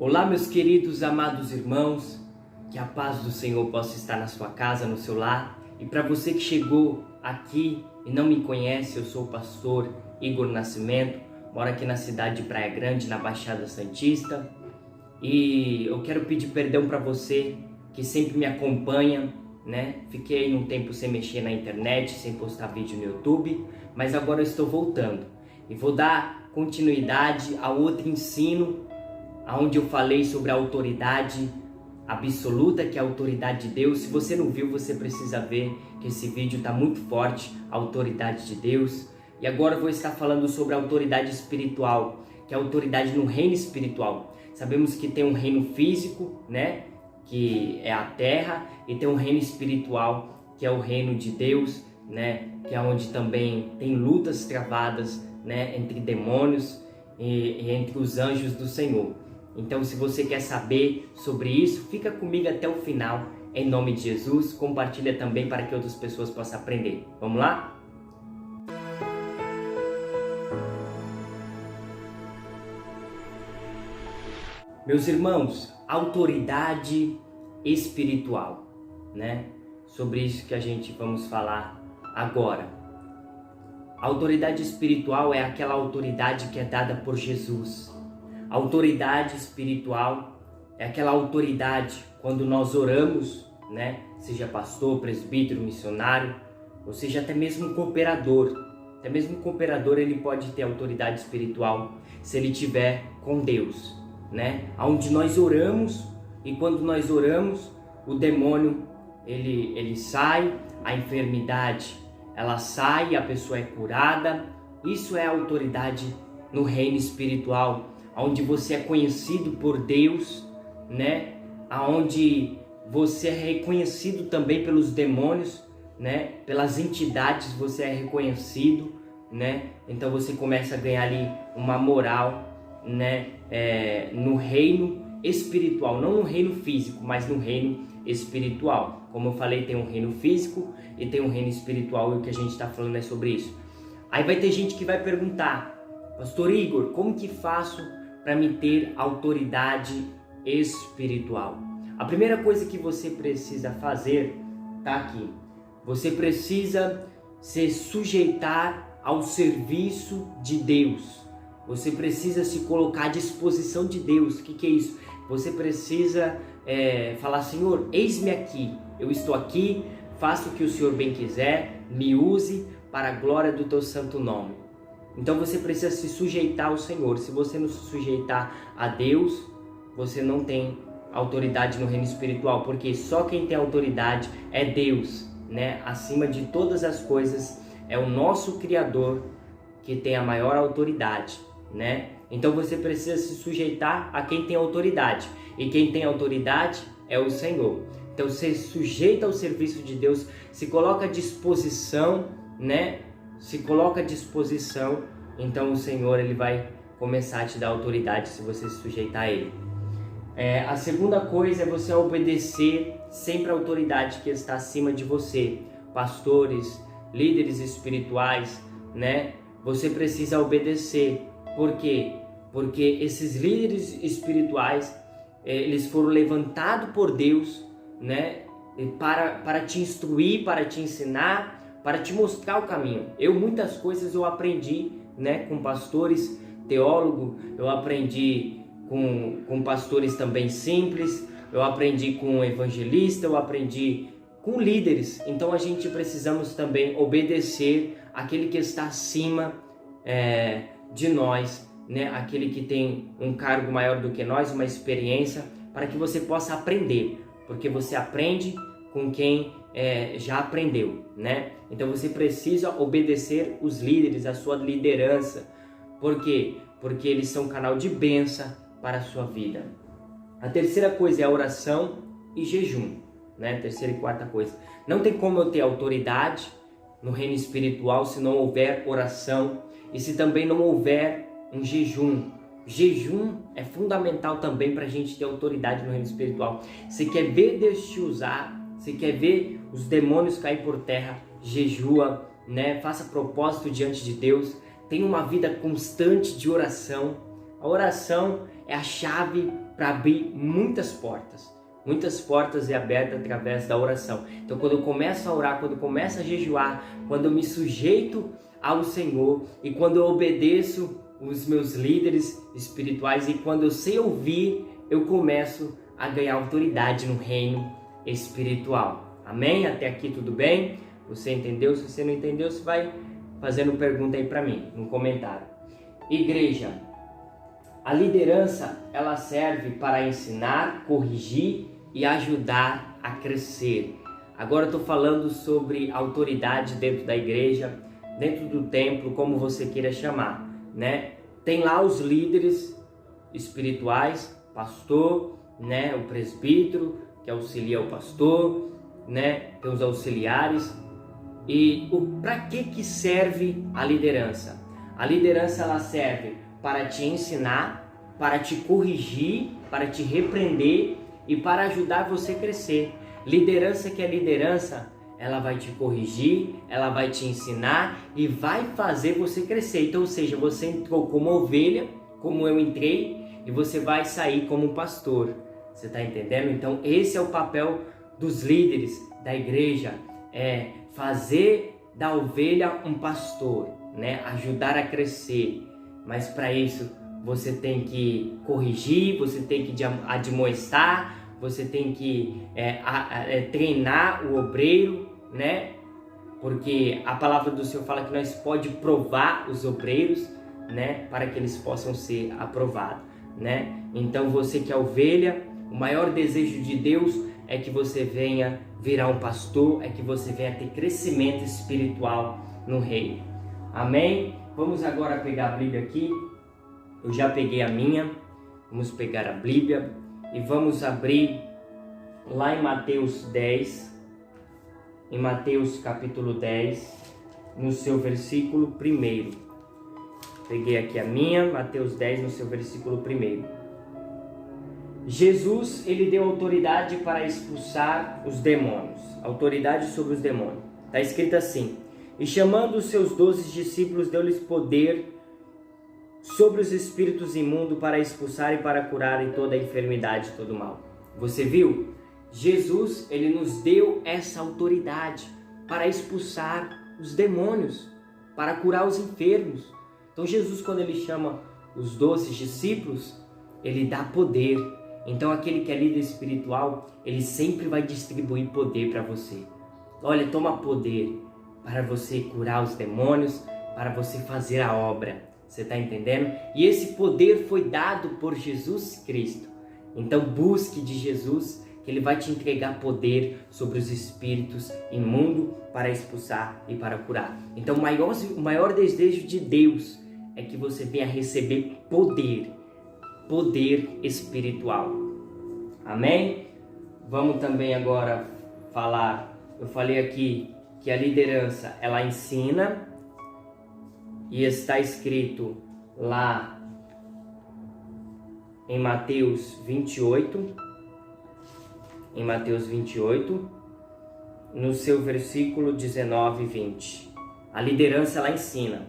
Olá, meus queridos, amados irmãos, que a paz do Senhor possa estar na sua casa, no seu lar. E para você que chegou aqui e não me conhece, eu sou o pastor Igor Nascimento, moro aqui na cidade de Praia Grande, na Baixada Santista. E eu quero pedir perdão para você que sempre me acompanha, né? Fiquei um tempo sem mexer na internet, sem postar vídeo no YouTube, mas agora eu estou voltando e vou dar continuidade a outro ensino onde eu falei sobre a autoridade absoluta, que é a autoridade de Deus. Se você não viu, você precisa ver, que esse vídeo está muito forte, a autoridade de Deus. E agora eu vou estar falando sobre a autoridade espiritual, que é a autoridade no reino espiritual. Sabemos que tem um reino físico, né, que é a terra, e tem um reino espiritual, que é o reino de Deus, né, que é onde também tem lutas travadas, né, entre demônios e entre os anjos do Senhor. Então, se você quer saber sobre isso, fica comigo até o final, em nome de Jesus. Compartilha também para que outras pessoas possam aprender. Vamos lá? Meus irmãos, autoridade espiritual, né? Sobre isso que a gente vamos falar agora. A autoridade espiritual é aquela autoridade que é dada por Jesus. A autoridade espiritual é aquela autoridade quando nós oramos, né? Seja pastor, presbítero, missionário, ou seja até mesmo cooperador. Até mesmo o cooperador ele pode ter autoridade espiritual se ele tiver com Deus, né? Onde nós oramos, e quando nós oramos, o demônio ele sai, a enfermidade ela sai, a pessoa é curada. Isso é autoridade no reino espiritual, onde você é conhecido por Deus, né? Aonde você é reconhecido também pelos demônios, né? Pelas entidades você é reconhecido, né? Então você começa a ganhar ali uma moral, né? No reino espiritual, não no reino físico, mas no reino espiritual. Como eu falei, tem um reino físico e tem um reino espiritual, e o que a gente está falando é sobre isso. Aí vai ter gente que vai perguntar: Pastor Igor, como que faço para me ter autoridade espiritual? A primeira coisa que você precisa fazer tá aqui. Você precisa se sujeitar ao serviço de Deus. Você precisa se colocar à disposição de Deus. O que é isso? Você precisa falar: Senhor, eis-me aqui. Eu estou aqui, faça o que o Senhor bem quiser, me use para a glória do teu santo nome. Então você precisa se sujeitar ao Senhor. Se você não se sujeitar a Deus, você não tem autoridade no reino espiritual, porque só quem tem autoridade é Deus, né? Acima de todas as coisas, é o nosso Criador que tem a maior autoridade, né? Então você precisa se sujeitar a quem tem autoridade, e quem tem autoridade é o Senhor. Então você sujeita ao serviço de Deus, se coloca à disposição, né? Se coloca à disposição, então o Senhor ele vai começar a te dar autoridade se você se sujeitar a Ele. A segunda coisa é você obedecer sempre a autoridade que está acima de você. Pastores, líderes espirituais, né? Você precisa obedecer. Por quê? Porque esses líderes espirituais, eles foram levantados por Deus, né? Para te instruir, para te ensinar, para te mostrar o caminho. Muitas coisas eu aprendi, né, com pastores, teólogo, eu aprendi com pastores também simples, eu aprendi com evangelista, eu aprendi com líderes. Então a gente precisamos também obedecer aquele que está acima de nós, né, aquele que tem um cargo maior do que nós, uma experiência, para que você possa aprender, porque você aprende com quem já aprendeu, né? Então você precisa obedecer os líderes, a sua liderança. Por quê? Porque eles são um canal de bênção para a sua vida. A terceira coisa é a oração e jejum, né? Terceira e quarta coisa. Não tem como eu ter autoridade no reino espiritual se não houver oração e se também não houver um jejum. Jejum é fundamental também para a gente ter autoridade no reino espiritual. Você quer ver Deus te usar? Você quer ver os demônios cair por terra? Jejua, né? Faça propósito diante de Deus. Tenha uma vida constante de oração, A oração é a chave para abrir muitas portas. Muitas portas é aberta através da oração. Então, quando eu começo a orar, quando eu começo a jejuar, quando eu me sujeito ao Senhor e quando eu obedeço os meus líderes espirituais e quando eu sei ouvir, eu começo a ganhar autoridade no reino espiritual. Amém? Até aqui tudo bem? Você entendeu? Se você não entendeu, você vai fazendo pergunta aí para mim, no comentário. Igreja, a liderança, ela serve para ensinar, corrigir e ajudar a crescer. Agora eu estou falando sobre autoridade dentro da igreja, dentro do templo, como você queira chamar, né? Tem lá os líderes espirituais, pastor, né? O presbítero, que auxilia o pastor, né? Tem os auxiliares. E para que serve a liderança? A liderança, ela serve para te ensinar, para te corrigir, para te repreender e para ajudar você a crescer. Liderança que é liderança, ela vai te corrigir, ela vai te ensinar e vai fazer você crescer. Então, ou seja, você entrou como ovelha, como eu entrei, e você vai sair como pastor. Você está entendendo? Então, esse é o papel dos líderes da igreja, é fazer da ovelha um pastor, né? Ajudar a crescer. Mas para isso, você tem que corrigir, você tem que admoestar, você tem que treinar o obreiro, né? Porque a palavra do Senhor fala que nós pode provar os obreiros, né? Para que eles possam ser aprovados, né? Então você que é ovelha, o maior desejo de Deus é que você venha virar um pastor, é que você venha ter crescimento espiritual no reino. Amém? Vamos agora pegar a Bíblia aqui. Eu já peguei a minha. Vamos pegar a Bíblia e vamos abrir lá em Mateus 10, em Mateus capítulo 10, no seu versículo 1. Peguei aqui a minha, Mateus 10, no seu versículo 1. Jesus, ele deu autoridade para expulsar os demônios, autoridade sobre os demônios. Está escrito assim: e chamando os seus 12 discípulos, deu-lhes poder sobre os espíritos imundos para expulsar e para curarem toda a enfermidade e todo o mal. Você viu? Jesus, ele nos deu essa autoridade para expulsar os demônios, para curar os enfermos. Então Jesus, quando ele chama os 12 discípulos, ele dá poder. Então aquele que é líder espiritual, ele sempre vai distribuir poder para você. Olha, toma poder para você curar os demônios, para você fazer a obra. Você está entendendo? E esse poder foi dado por Jesus Cristo. Então busque de Jesus, que ele vai te entregar poder sobre os espíritos imundos para expulsar e para curar. Então o maior desejo de Deus é que você venha receber poder espiritual. Amém? Vamos também agora falar, eu falei aqui que a liderança, ela ensina, e está escrito lá em Mateus 28, no seu versículo 19 e 20. A liderança, ela ensina.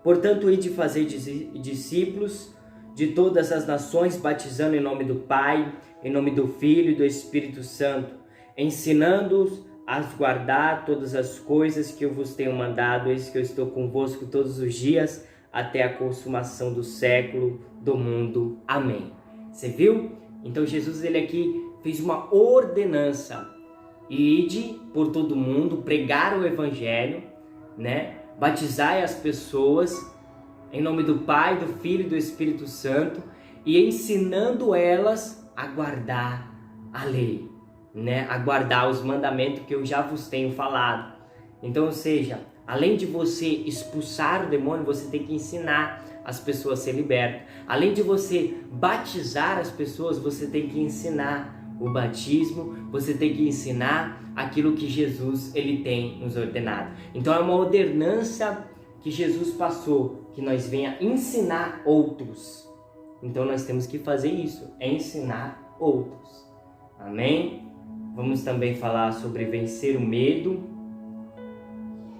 Portanto, ide fazer discípulos de todas as nações, batizando em nome do Pai, em nome do Filho e do Espírito Santo, ensinando-os a guardar todas as coisas que eu vos tenho mandado, eis que eu estou convosco todos os dias, até a consumação do século do mundo. Amém. Você viu? Então Jesus, ele aqui fez uma ordenança. Ide por todo mundo, pregar o Evangelho, né? Batizai as pessoas em nome do Pai, do Filho e do Espírito Santo, e ensinando elas a guardar a lei, né? A guardar os mandamentos que eu já vos tenho falado. Então, ou seja, além de você expulsar o demônio, você tem que ensinar as pessoas a ser libertas. Além de você batizar as pessoas, você tem que ensinar o batismo, você tem que ensinar aquilo que Jesus, ele tem nos ordenado. Então é uma ordenança que Jesus passou, que nós venha ensinar outros. Então nós temos que fazer isso, é ensinar outros. Amém? Vamos também falar sobre vencer o medo,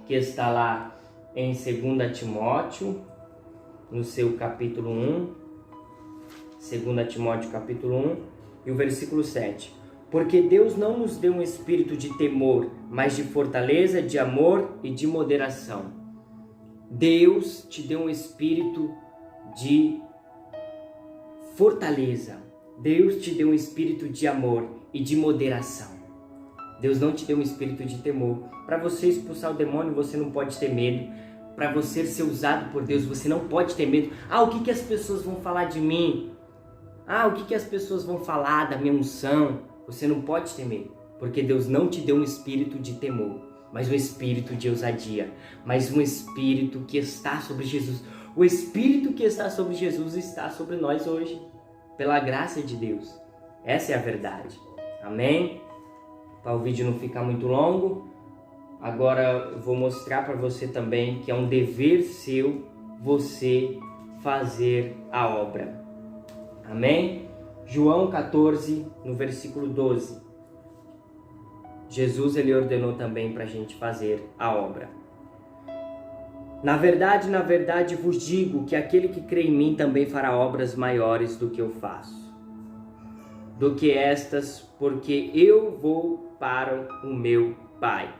que está lá em 2 Timóteo, no seu capítulo 1, 2 Timóteo capítulo 1 e o versículo 7. Porque Deus não nos deu um espírito de temor, mas de fortaleza, de amor e de moderação. Deus te deu um espírito de fortaleza. Deus te deu um espírito de amor e de moderação. Deus não te deu um espírito de temor. Para você expulsar o demônio, você não pode ter medo. Para você ser usado por Deus, você não pode ter medo. O que as pessoas vão falar de mim? O que as pessoas vão falar da minha unção? Você não pode ter medo, porque Deus não te deu um espírito de temor, mas um espírito de ousadia, mas um espírito que está sobre Jesus. O espírito que está sobre Jesus está sobre nós hoje, pela graça de Deus. Essa é a verdade. Amém? Para o vídeo não ficar muito longo, agora eu vou mostrar para você também que é um dever seu você fazer a obra. Amém? João 14, no versículo 12. Jesus ele ordenou também para a gente fazer a obra. Na verdade vos digo que aquele que crê em mim também fará obras maiores do que eu faço. Do que estas, porque eu vou para o meu Pai.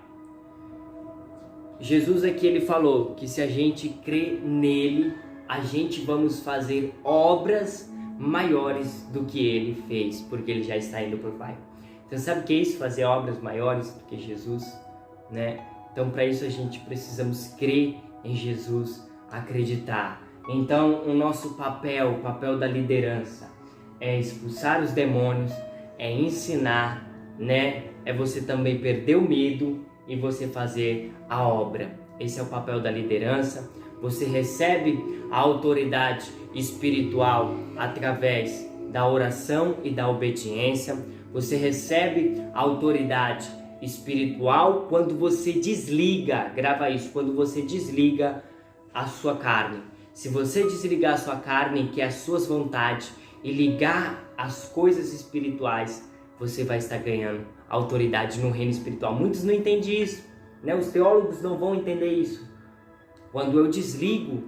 Jesus aqui ele falou que se a gente crê nele, a gente vamos fazer obras maiores do que ele fez, porque ele já está indo para o Pai. Então sabe o que é isso? Fazer obras maiores do que Jesus, né? Então para isso a gente precisamos crer em Jesus, acreditar. Então o nosso papel, o papel da liderança é expulsar os demônios, é ensinar, né? É você também perder o medo e você fazer a obra. Esse é o papel da liderança. Você recebe a autoridade espiritual através da oração e da obediência. Você recebe a autoridade espiritual quando você desliga, grava isso, quando você desliga a sua carne. Se você desligar a sua carne, que é as suas vontades, e ligar as coisas espirituais, você vai estar ganhando autoridade no reino espiritual. Muitos não entendem isso, né? Os teólogos não vão entender isso. Quando eu desligo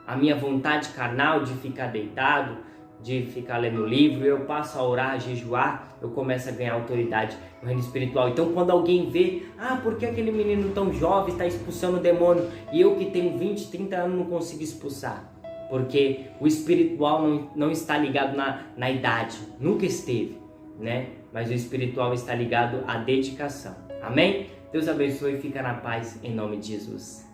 a minha vontade carnal de ficar deitado, de ficar lendo livro, eu passo a orar, a jejuar, eu começo a ganhar autoridade no reino espiritual. Então quando alguém vê, por que aquele menino tão jovem está expulsando o demônio e eu que tenho 20, 30 anos não consigo expulsar? Porque o espiritual não está ligado na idade, nunca esteve, né? Mas o espiritual está ligado à dedicação. Amém? Deus abençoe e fica na paz em nome de Jesus.